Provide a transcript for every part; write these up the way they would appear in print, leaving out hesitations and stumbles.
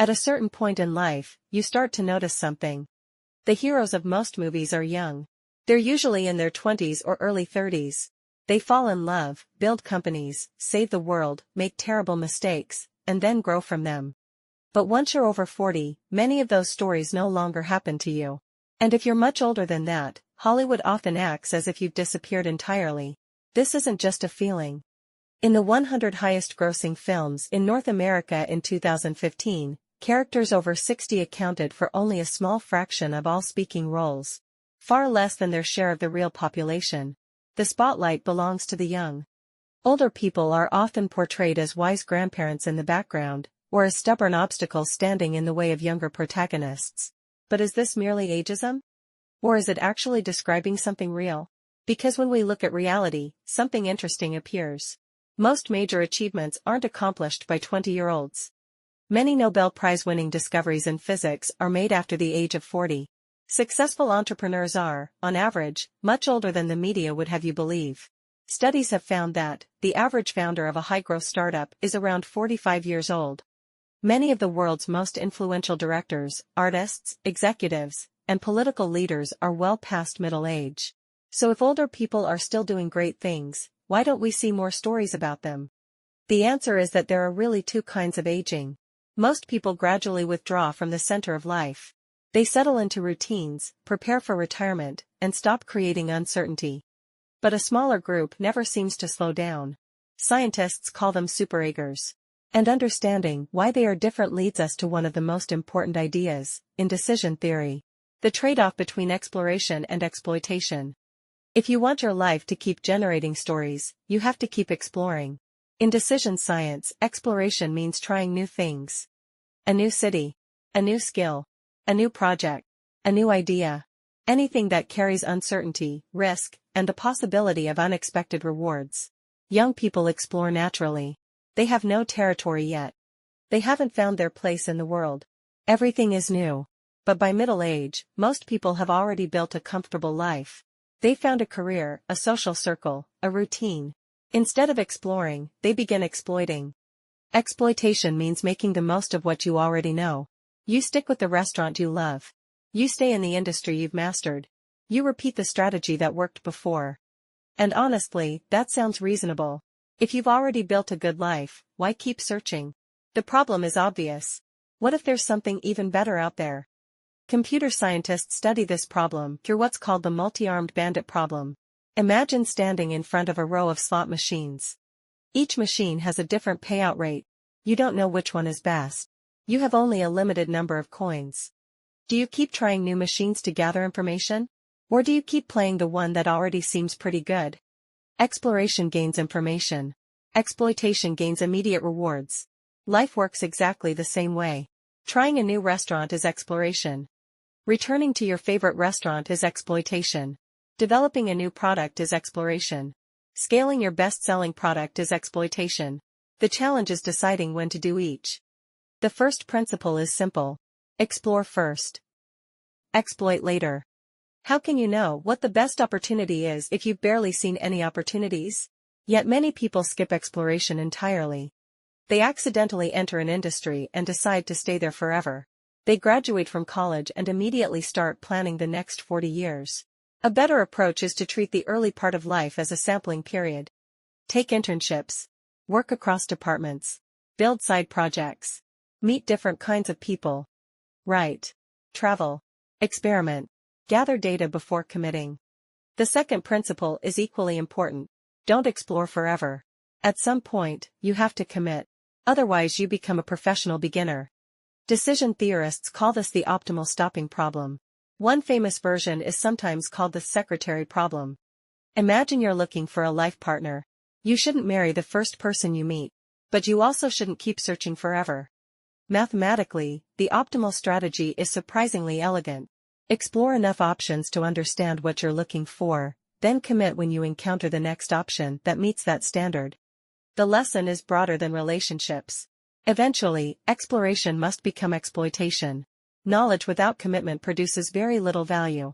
At a certain point in life, you start to notice something. The heroes of most movies are young. They're usually in their 20s or early 30s. They fall in love, build companies, save the world, make terrible mistakes, and then grow from them. But once you're over 40, many of those stories no longer happen to you. And if you're much older than that, Hollywood often acts as if you've disappeared entirely. This isn't just a feeling. In the 100 highest-grossing films in North America in 2015, characters over 60 accounted for only a small fraction of all speaking roles. Far less than their share of the real population. The spotlight belongs to the young. Older people are often portrayed as wise grandparents in the background, or as stubborn obstacles standing in the way of younger protagonists. But is this merely ageism? Or is it actually describing something real? Because when we look at reality, something interesting appears. Most major achievements aren't accomplished by 20-year-olds. Many Nobel Prize-winning discoveries in physics are made after the age of 40. Successful entrepreneurs are, on average, much older than the media would have you believe. Studies have found that the average founder of a high-growth startup is around 45 years old. Many of the world's most influential directors, artists, executives, and political leaders are well past middle age. So if older people are still doing great things, why don't we see more stories about them? The answer is that there are really two kinds of aging. Most people gradually withdraw from the center of life. They settle into routines, prepare for retirement, and stop creating uncertainty. But a smaller group never seems to slow down. Scientists call them superagers. And understanding why they are different leads us to one of the most important ideas in decision theory: the trade-off between exploration and exploitation. If you want your life to keep generating stories, you have to keep exploring. In decision science, exploration means trying new things. A new city. A new skill. A new project. A new idea. Anything that carries uncertainty, risk, and the possibility of unexpected rewards. Young people explore naturally. They have no territory yet. They haven't found their place in the world. Everything is new. But by middle age, most people have already built a comfortable life. They found a career, a social circle, a routine. Instead of exploring, they begin exploiting. Exploitation means making the most of what you already know. You stick with the restaurant you love. You stay in the industry you've mastered. You repeat the strategy that worked before. And honestly, that sounds reasonable. If you've already built a good life, why keep searching? The problem is obvious. What if there's something even better out there? Computer scientists study this problem through what's called the multi-armed bandit problem. Imagine standing in front of a row of slot machines. Each machine has a different payout rate. You don't know which one is best. You have only a limited number of coins. Do you keep trying new machines to gather information? Or do you keep playing the one that already seems pretty good? Exploration gains information. Exploitation gains immediate rewards. Life works exactly the same way. Trying a new restaurant is exploration. Returning to your favorite restaurant is exploitation. Developing a new product is exploration. Scaling your best-selling product is exploitation. The challenge is deciding when to do each. The first principle is simple. Explore first. Exploit later. How can you know what the best opportunity is if you've barely seen any opportunities? Yet many people skip exploration entirely. They accidentally enter an industry and decide to stay there forever. They graduate from college and immediately start planning the next 40 years. A better approach is to treat the early part of life as a sampling period. Take internships. Work across departments. Build side projects. Meet different kinds of people. Write. Travel. Experiment. Gather data before committing. The second principle is equally important. Don't explore forever. At some point, you have to commit. Otherwise you become a professional beginner. Decision theorists call this the optimal stopping problem. One famous version is sometimes called the secretary problem. Imagine you're looking for a life partner. You shouldn't marry the first person you meet. But you also shouldn't keep searching forever. Mathematically, the optimal strategy is surprisingly elegant. Explore enough options to understand what you're looking for, then commit when you encounter the next option that meets that standard. The lesson is broader than relationships. Eventually, exploration must become exploitation. Knowledge without commitment produces very little value.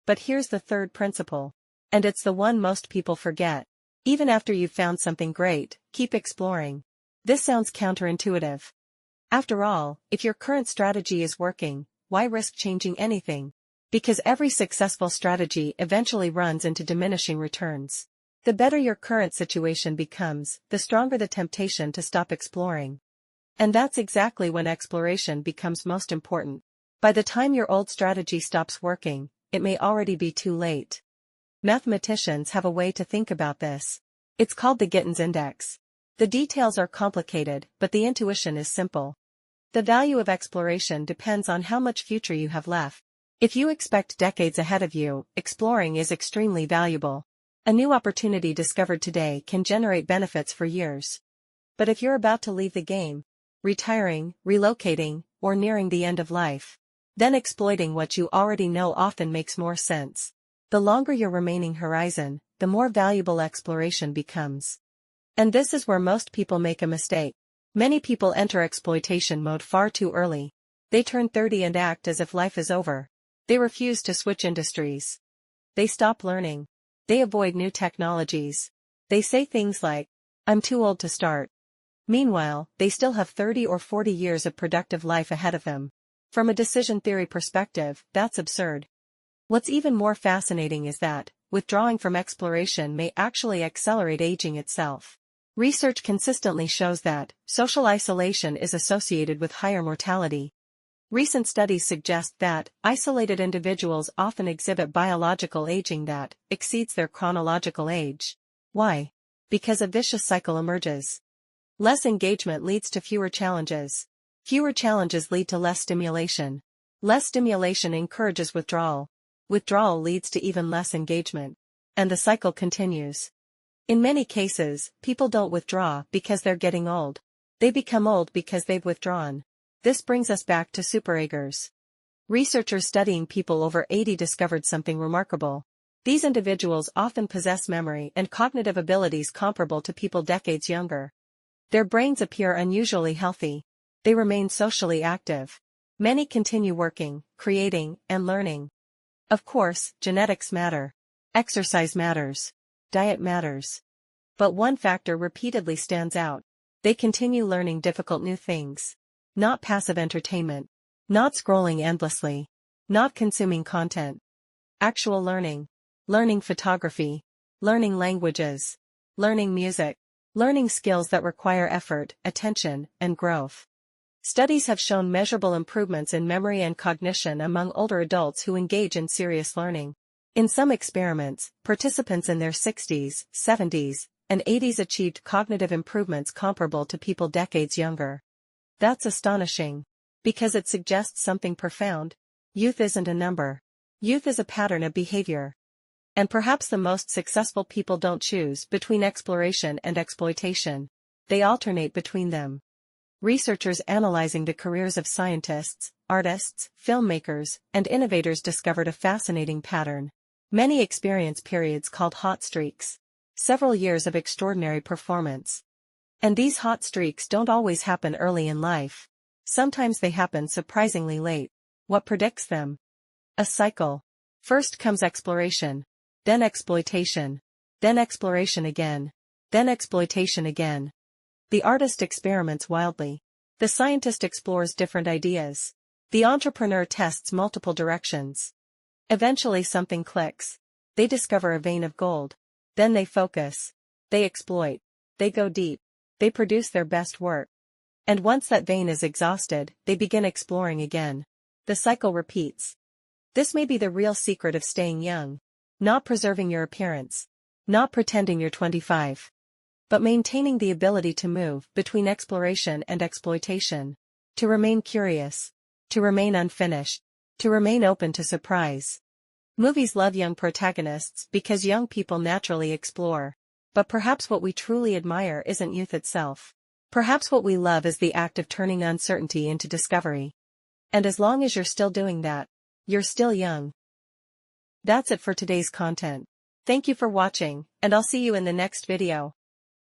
But here's the third principle. And it's the one most people forget. Even after you've found something great, keep exploring. This sounds counterintuitive. After all, if your current strategy is working, why risk changing anything? Because every successful strategy eventually runs into diminishing returns. The better your current situation becomes, the stronger the temptation to stop exploring. And that's exactly when exploration becomes most important. By the time your old strategy stops working, it may already be too late. Mathematicians have a way to think about this. It's called the Gittins Index. The details are complicated, but the intuition is simple. The value of exploration depends on how much future you have left. If you expect decades ahead of you, exploring is extremely valuable. A new opportunity discovered today can generate benefits for years. But if you're about to leave the game, retiring, relocating, or nearing the end of life, then exploiting what you already know often makes more sense. The longer your remaining horizon, the more valuable exploration becomes. And this is where most people make a mistake. Many people enter exploitation mode far too early. They turn 30 and act as if life is over. They refuse to switch industries. They stop learning. They avoid new technologies. They say things like, "I'm too old to start." Meanwhile, they still have 30 or 40 years of productive life ahead of them. From a decision theory perspective, that's absurd. What's even more fascinating is that, withdrawing from exploration may actually accelerate aging itself. Research consistently shows that social isolation is associated with higher mortality. Recent studies suggest that isolated individuals often exhibit biological aging that exceeds their chronological age. Why? Because a vicious cycle emerges. Less engagement leads to fewer challenges. Fewer challenges lead to less stimulation. Less stimulation encourages withdrawal. Withdrawal leads to even less engagement. And the cycle continues. In many cases, people don't withdraw because they're getting old. They become old because they've withdrawn. This brings us back to superagers. Researchers studying people over 80 discovered something remarkable. These individuals often possess memory and cognitive abilities comparable to people decades younger. Their brains appear unusually healthy. They remain socially active. Many continue working, creating, and learning. Of course, genetics matter. Exercise matters. Diet matters. But one factor repeatedly stands out. They continue learning difficult new things. Not passive entertainment. Not scrolling endlessly. Not consuming content. Actual learning. Learning photography. Learning languages. Learning music. Learning skills that require effort, attention, and growth. Studies have shown measurable improvements in memory and cognition among older adults who engage in serious learning. In some experiments, participants in their 60s, 70s, and 80s achieved cognitive improvements comparable to people decades younger. That's astonishing. Because it suggests something profound. Youth isn't a number. Youth is a pattern of behavior. And perhaps the most successful people don't choose between exploration and exploitation. They alternate between them. Researchers analyzing the careers of scientists, artists, filmmakers, and innovators discovered a fascinating pattern. Many experience periods called hot streaks. Several years of extraordinary performance. And these hot streaks don't always happen early in life. Sometimes they happen surprisingly late. What predicts them? A cycle. First comes exploration. Then exploitation. Then exploration again. Then exploitation again. The artist experiments wildly. The scientist explores different ideas. The entrepreneur tests multiple directions. Eventually something clicks. They discover a vein of gold. Then they focus. They exploit. They go deep. They produce their best work. And once that vein is exhausted, they begin exploring again. The cycle repeats. This may be the real secret of staying young. Not preserving your appearance. Not pretending you're 25. But maintaining the ability to move between exploration and exploitation. To remain curious. To remain unfinished. To remain open to surprise. Movies love young protagonists because young people naturally explore. But perhaps what we truly admire isn't youth itself. Perhaps what we love is the act of turning uncertainty into discovery. And as long as you're still doing that, you're still young. That's it for today's content. Thank you for watching, and I'll see you in the next video.